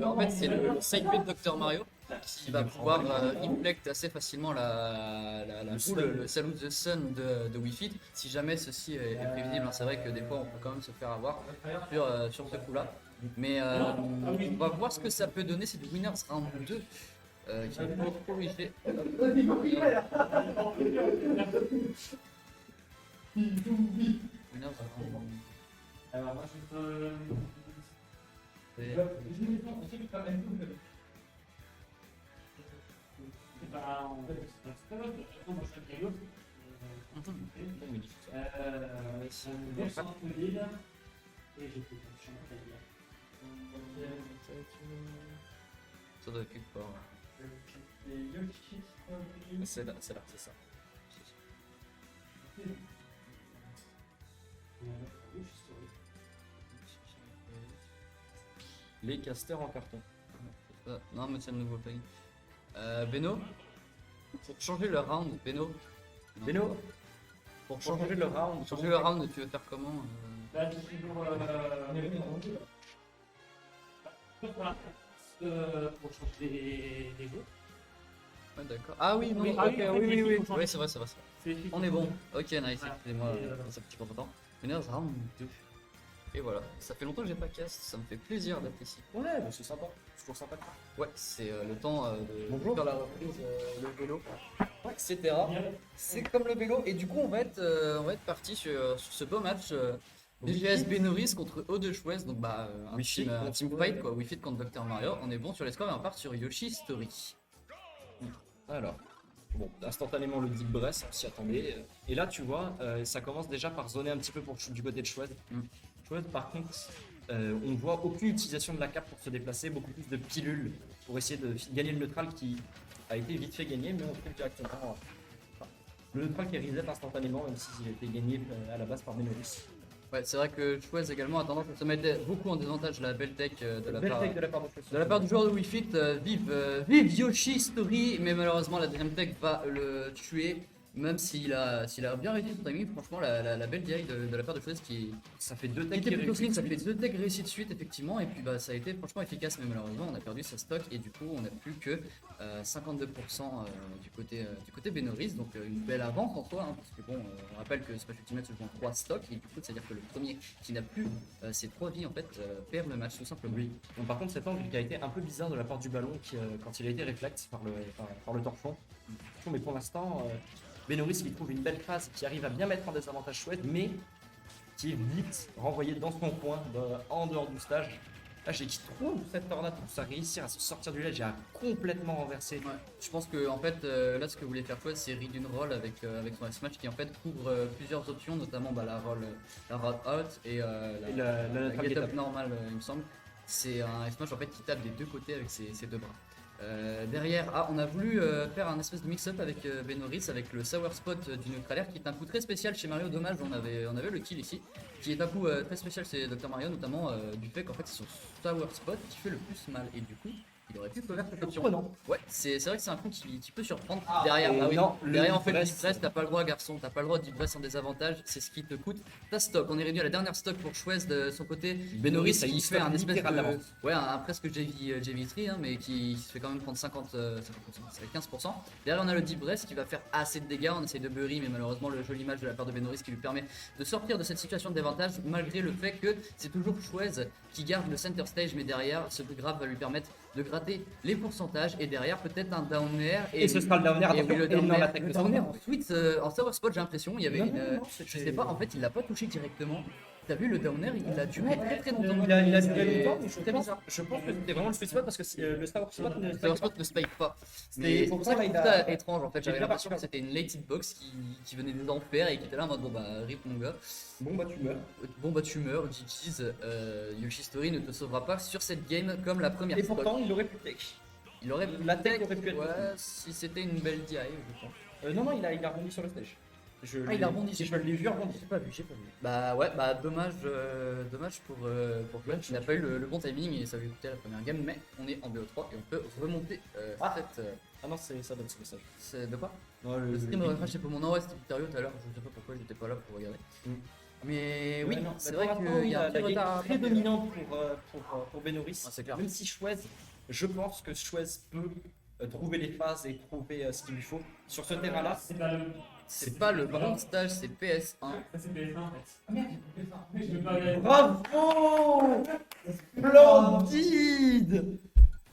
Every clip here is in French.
en fait, c'est le side B de Dr Mario qui va pouvoir inflect assez facilement la boule, le Salute the Sun de Wii Fit, si jamais ceci est prévisible. Hein. C'est vrai que des fois, on peut quand même se faire avoir sur ce coup-là. Mais on va voir ce que ça peut donner. C'est du Winners Round 2 qui va corriger. Winners Round Alors moi je peux... Ça doit être quelque part. C'est là, c'est ça. Les casters en carton. Non, mais c'est le nouveau plugin. Beno, pour changer le round, Beno. Beno, pour changer le round. Pour changer le round, tu veux faire comment Là, je suis pour changer les autres. Ouais, d'accord. Ah oui, Oui, ok, ah oui, en fait, oui. faut changer. Oui, c'est vrai. On est bon. Ok, nice. Excusez-moi, Et, c'est un petit peu content. Winners round 2. Et voilà, ça fait longtemps que j'ai pas cast, ça me fait plaisir d'être ici. Ouais, bah c'est sympa. C'est toujours sympa. Ouais, c'est le temps de Bonjour. faire la reprise, le vélo, etc. C'est comme le vélo, et du coup, on va être parti sur ce beau match DGS Benoris contre O2 Chouest, donc un Wii Fit team fight, quoi. Wii Fit contre Dr Mario. On est bon sur les scores et on part sur Yoshi Story. Alors, bon, instantanément le deep breath, on s'y attendait. Et là, tu vois, ça commence déjà par zoner un petit peu du côté de Chouette. Chouette, par contre, on voit aucune utilisation de la cape pour se déplacer, beaucoup plus de pilules pour essayer de gagner le neutral qui a été vite fait gagner, mais on trouve directement le neutral qui est reset instantanément, même s'il a été gagné à la base par Benoris. Ouais, c'est vrai que Chouest également a tendance à se mettre beaucoup en désavantage la belle tech de la Belle part. tech de la part de Chouette. De la part du joueur de Wii Fit, vive Yoshi Story, mais malheureusement la deuxième tech va le tuer, même s'il a bien réussi son timing. Franchement, la belle DI de la part de Chouest qui Ça fait deux qui techs était qui plutôt clean, réussissent. ça fait deux techs réussis de suite effectivement, et puis ça a été franchement efficace, mais malheureusement on a perdu sa stock et du coup on n'a plus que 52% du côté Benoris, donc une belle avance en soi, hein, parce que bon, on rappelle que Smash Ultimate se joue en 3 stocks, et du coup c'est à dire que le premier qui n'a plus ses 3 vies en fait perd le match tout simplement. Oui. Donc, par contre, cet angle qui a été un peu bizarre de la part du ballon quand il a été réflexe par le torchon. Mais pour l'instant, Benoris qui trouve une belle phase, qui arrive à bien mettre en désavantage Chouette, mais qui est vite renvoyé dans son coin, en dehors du stage. Là, j'ai qui trouve cette tornade pour ça réussir à se sortir du ledge et à complètement renverser. Ouais. Je pense que en fait là ce que voulait faire Chouette c'est read une roll avec son S-Match qui en fait couvre plusieurs options, notamment la roll out et la get up normale il me semble. C'est un S-Match en fait qui tape des deux côtés avec ses deux bras. Derrière, on a voulu faire un espèce de mix-up avec Benoris avec le Sour Spot du neutralaire qui est un coup très spécial chez Mario. Dommage, on avait le kill ici, qui est un coup très spécial chez Dr Mario, notamment du fait qu'en fait c'est son Sour Spot qui fait le plus mal, et du coup il aurait pu couvrir cette option. Non. Ouais, c'est vrai que c'est un coup qui peut surprendre. Derrière, et oui. non, Derrière le en fait, le deep deep press, t'as pas le droit, garçon, t'as pas le droit de deep press en désavantage, c'est ce qui te coûte ta stock. On est réduit à la dernière stock pour Chouest de son côté. Benoris ça y qui stock fait un espèce littéral de. d'avance. Ouais, un presque JV3, hein, mais qui se fait quand même prendre 50%, c'est 15%. Derrière, on a le deep press qui va faire assez de dégâts. On essaye de bury, mais malheureusement, le joli match de la part de Benoris qui lui permet de sortir de cette situation de désavantage, malgré le fait que c'est toujours Chouest qui garde le center stage, mais derrière, ce grab va lui permettre de gratter les pourcentages, et derrière peut-être un down air, Et ce sera le down air, et oui, le down air. l'attaque Le de down air Sour. ensuite en Sour Spot, j'ai l'impression il y avait je sais pas, en fait il l'a pas touché directement. T'as vu le down air, il a duré très longtemps. Il a duré longtemps, mais C'était bizarre. je pense que c'était vraiment le sweet spot parce que le Sour Spot Le Sour Spot ne spike pas. Mais C'est pour ça que je trouve ça étrange en fait. J'avais l'impression que c'était une late hitbox qui venait des enfers et qui était là en mode bon bah rip mon gars. Bon bah tu meurs. Bon bah tu meurs, GG's, Yoshi Story ne te sauvera pas sur cette game comme la première Et stock. pourtant il aurait pu tech. Il aurait La tech aurait pu être. Ouais, si c'était une belle DI, je pense. Non, il a rebondi sur le stage. Il a rebondi, je l'ai vu rebondir. J'ai pas vu. Bah ouais, dommage pour Glenn qui n'a pas eu le bon timing et ça lui coûtait la première game, mais on est en BO3 et on peut remonter cette. Ah non, ça donne ce message. C'est de quoi? Non, Le stream refresh c'est pour mon nord, c'était Victorio tout à l'heure, je sais pas pourquoi j'étais pas là pour regarder. Mais oui, non, c'est mais vrai pour l'instant, qu'il y a un petit la game retard. est très dominante pour Benoris. Ah, c'est clair. Même si Schwez, je pense que Schwez peut trouver les phases et trouver ce qu'il lui faut. Sur ce terrain-là, C'est pas le. C'est pas le bon stage, c'est PS1. Ça, c'est PS1 en fait. Ah merde, j'ai PS1. Mais je vais pas regarder. bravo, Splendide.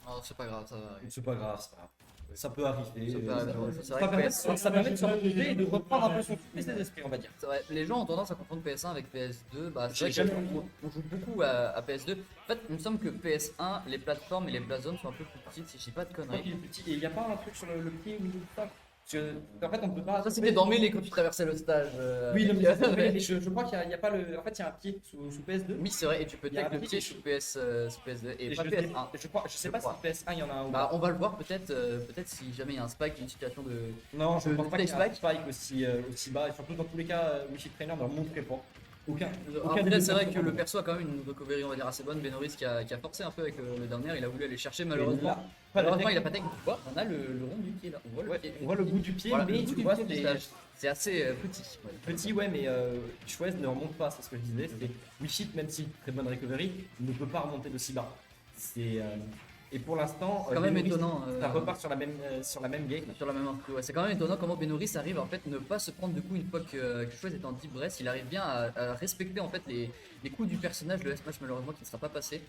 Oh, c'est pas grave, ça va arriver. C'est pas grave, c'est pas grave. Ça peut arriver. Ça peut arriver, c'est Ça vrai que permet, PS1, ça permet de se retrouver et de reprendre un peu son souffle des esprits, on va dire. c'est vrai, les gens ont tendance à confondre PS1 avec PS2. Bah, c'est J'ai vrai jamais qu'on joue beaucoup à PS2. En fait, il me semble que PS1, les plateformes et les black zones sont un peu plus petites, si je dis pas de Je crois conneries. qu'il est petit. Et il n'y a pas un truc sur le pied ou ça. Parce que, en fait, on peut pas. Ça, c'était dans Melee quand tu traversais le stage. Oui, non, avec- mais je crois qu'il n'y a pas le. En fait, il y a un pied sous PS2. Oui, c'est vrai, et tu peux Il y a tag un le petit pied sous- sous PS2 et Et pas je PS1. je sais pas si PS1 il y en a un ou Bah, pas. on va le voir peut-être si jamais il y a un spike, une situation de. Non, je de pense pas qu'il y ait un spike. spike aussi bas. Et surtout, dans tous les cas, Wi-Fi Trainer ne remonterait pas. Aucun. Après, c'est vrai que le perso a quand même une recovery, on va dire, assez bonne. Benoris qui a forcé un peu avec le dernier, il a voulu aller chercher malheureusement. Malheureusement, il a pas tech. Tu vois, on a le rond du pied là. On voit le pied. On voit le bout du pied, Voilà, mais le bout tu du vois, pied du stage. C'est assez petit. Ouais. petit, ouais, mais Schwez ne remonte pas, c'est ce que je disais. C'est Wi-Fi, même si très bonne recovery, ne peut pas remonter de si bas. C'est et pour l'instant, C'est quand même Benoris, étonnant. ça repart sur la même game. Sur la même info. Ouais, c'est quand même étonnant comment Benoris arrive à en fait ne pas se prendre de coups une fois que Schwez est en deep breath. Il arrive bien à respecter en fait les coups du personnage. Le S-Match malheureusement qui ne sera pas passé.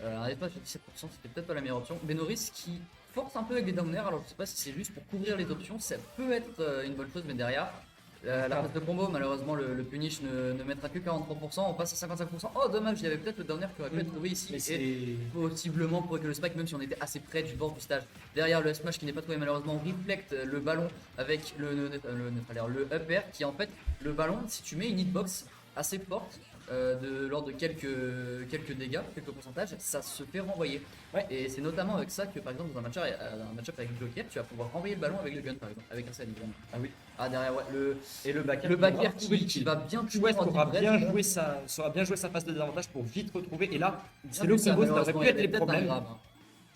Un S-Match de 17%, c'était peut-être pas la meilleure option. Benoris qui force un peu avec les down air, alors je sais pas si c'est juste pour couvrir les options, ça peut être une bonne chose, mais derrière. La phase de combo, malheureusement, le punish ne mettra que 43%, on passe à 55%. Oh, dommage, il y avait peut-être le down air qui aurait pu être trouvé ici. Mais Et c'est possiblement pour que le spike, même si on était assez près du bord du stage. Derrière le smash qui n'est pas trouvé malheureusement, reflect le ballon avec le up air qui en fait le ballon, si tu mets une hitbox assez forte lors de quelques dégâts, quelques pourcentages, ça se fait renvoyer. Ouais. Et c'est notamment avec ça que par exemple dans un match-up avec Joker, tu vas pouvoir renvoyer le ballon avec le gun par exemple, avec un side évidemment. ah oui. Ah derrière ouais, Et le back le qui va bien Schwez en aura deep bien breath. joué saura bien jouer sa phase de désavantage pour vite retrouver. Et là, c'est Bien le vu ça, combo, ça aurait malheureusement, pu il y être avait les peut-être problèmes.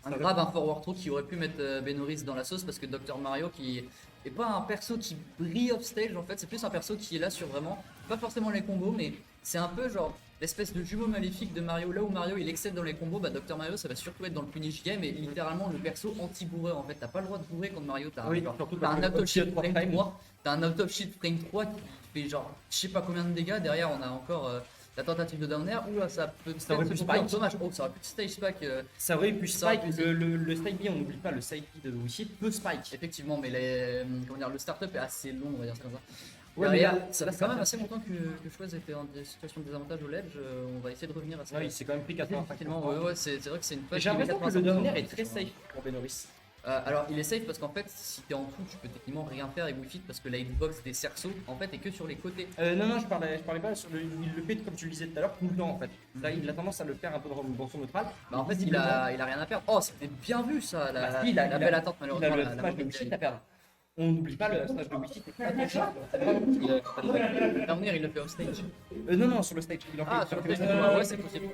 Un grab, un forward throw qui aurait pu mettre Benoris dans la sauce parce que Dr Mario qui est pas un perso qui brille off stage en fait, c'est plus un perso qui est là sur vraiment, pas forcément les combos, mais c'est un peu genre l'espèce de jumeau maléfique de Mario. Là où Mario il excelle dans les combos, bah Dr Mario ça va surtout être dans le punish game et littéralement le perso anti-bourreur en fait. T'as pas le droit de bourrer contre Mario, t'as Oui, genre, surtout t'as un parce que out of shield Option frame frame. 3, t'as un out of shield frame 3 qui fait genre je sais pas combien de dégâts. Derrière on a encore la tentative de down air, oula ça peut Ça aurait peut-être pu se faire spike. dommage. Oh ça aurait pu stage spike. Ça aurait pu Ça aurait spike. pu- Le side B, on n'oublie pas, le side B de Wi-Fi peut spike. Effectivement, mais comment dire, le startup est assez long, on va dire ça comme ça. Ouais, Derrière, mais là, ça là, fait quand ça même fait- assez longtemps que Schwez était en situation de désavantage au ledge. On va essayer de revenir à ça. Ouais, il s'est quand même pris 4 points. Tranquillement, ouais, c'est vrai que c'est une Et phase. j'ai l'impression que le down air est très safe. safe pour Benoris. Alors, il est safe parce qu'en fait, si t'es en tout, tu peux techniquement rien faire avec Wi-Fi parce que la hitbox des cerceaux en fait est que sur les côtés. Non, je parlais pas sur il le fait comme tu le disais tout à l'heure tout le temps en fait. Là, il a tendance à le faire un peu dans son neutral. Bah, en fait, il a rien à perdre. Oh, c'était bien vu ça, Bah, la si, il a- belle attente Il a malheureusement. le la smash de mauvaise Wi-Fi série. à perdre. On n'oublie pas le smash de Wi-Fi. Down air, il le fait off stage. Non, sur le stage. Il en Ah, fait- sur le stage, ouais, c'est possible.